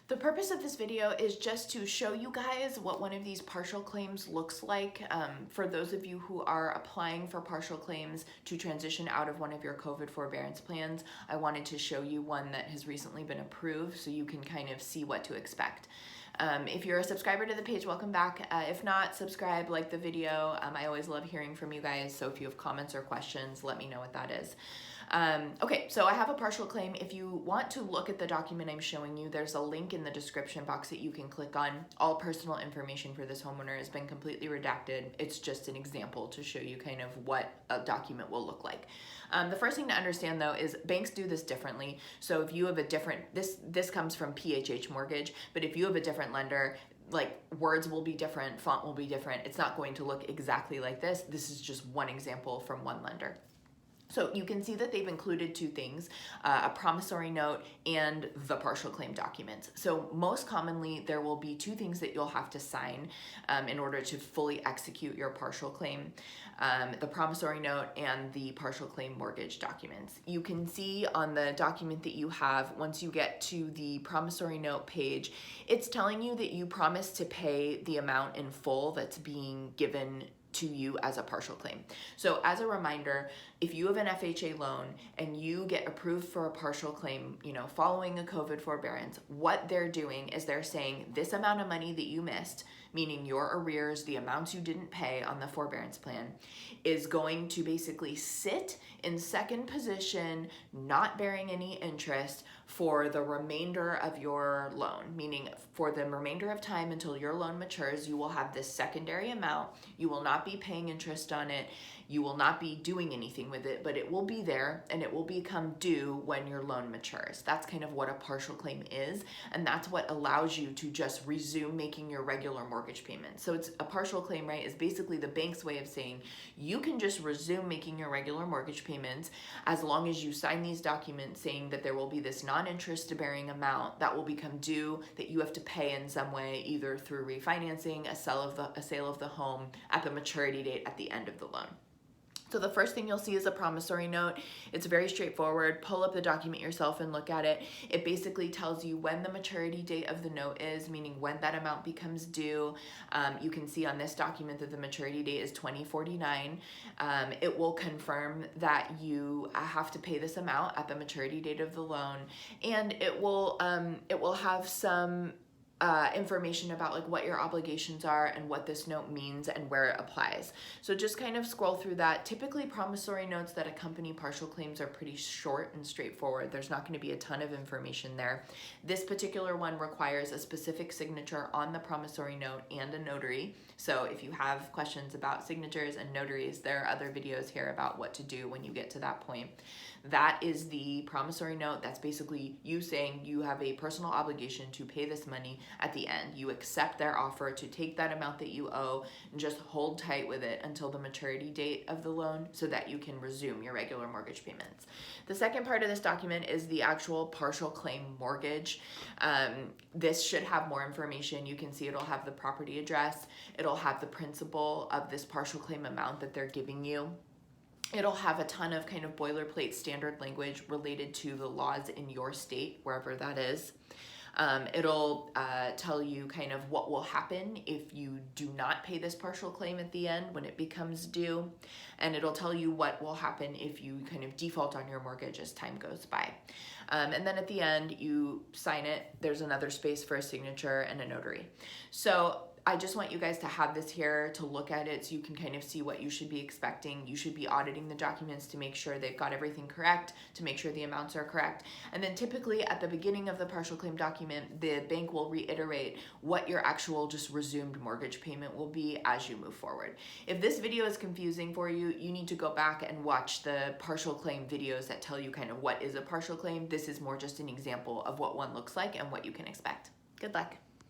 The purpose of this video is just to show you guys what one of these partial claims looks like. For those of you who are applying for partial claims to transition out of one of your COVID forbearance plans, I wanted to show you one that has recently been approved so you can kind of see what to expect. If you're a subscriber to the page, welcome back. If not, subscribe, like the video. I always love hearing from you guys, so if you have comments or questions, let me know what that is. Okay, so I have a partial claim. If you want to look at the document I'm showing you, there's a link in the description box that you can click on. All personal information for this homeowner has been completely redacted. It's just an example to show you kind of what a document will look like. The first thing to understand though is banks do this differently. So if you have a different, this comes from PHH Mortgage, but if you have a different lender, like words will be different, font will be different. It's not going to look exactly like this. This is just one example from one lender. So you can see that they've included two things, a promissory note and the partial claim documents. So most commonly, there will be two things that you'll have to sign in order to fully execute your partial claim, the promissory note and the partial claim mortgage documents. You can see on the document that you have, once you get to the promissory note page, it's telling you that you promise to pay the amount in full that's being given to you as a partial claim. So as a reminder, if you have an FHA loan and you get approved for a partial claim, following a COVID forbearance, what they're doing is they're saying this amount of money that you missed, meaning your arrears, the amounts you didn't pay on the forbearance plan, is going to basically sit in second position, not bearing any interest for the remainder of your loan, meaning for the remainder of time until your loan matures, you will have this secondary amount. You will not be paying interest on it. You will not be doing anything with it, but it will be there and it will become due when your loan matures. That's kind of what a partial claim is, and that's what allows you to just resume making your regular mortgage payments. So it's a partial claim, right, is basically the bank's way of saying you can just resume making your regular mortgage payments as long as you sign these documents saying that there will be this non-interest bearing amount that will become due that you have to pay in some way, either through refinancing, a sale of the home at the maturity date at the end of the loan. So the first thing you'll see is a promissory note. It's very straightforward. Pull up the document yourself and look at it. It basically tells you when the maturity date of the note is, meaning when that amount becomes due. You can see on this document that the maturity date is 2049. It will confirm that you have to pay this amount at the maturity date of the loan, and it will have some information about like what your obligations are and what this note means and where it applies. So just kind of scroll through that. Typically promissory notes that accompany partial claims are pretty short and straightforward. There's not going to be a ton of information there. This particular one requires a specific signature on the promissory note and a notary. So if you have questions about signatures and notaries, there are other videos here about what to do when you get to that point. That is the promissory note. That's basically you saying you have a personal obligation to pay this money at the end. You accept their offer to take that amount that you owe and just hold tight with it until the maturity date of the loan so that you can resume your regular mortgage payments. The second part of this document is the actual partial claim mortgage. This should have more information. You can see it'll have the property address. It'll have the principal of this partial claim amount that they're giving you. It'll have a ton of kind of boilerplate standard language related to the laws in your state, wherever that is. It'll tell you kind of what will happen if you do not pay this partial claim at the end when it becomes due. And it'll tell you what will happen if you kind of default on your mortgage as time goes by. And then at the end, you sign it. There's another space for a signature and a notary. So I just want you guys to have this here to look at it so you can kind of see what you should be expecting. You should be auditing the documents to make sure they've got everything correct, to make sure the amounts are correct. And then typically at the beginning of the partial claim document, the bank will reiterate what your actual just resumed mortgage payment will be as you move forward. If this video is confusing for you, you need to go back and watch the partial claim videos that tell you kind of what is a partial claim. This is more just an example of what one looks like and what you can expect. Good luck.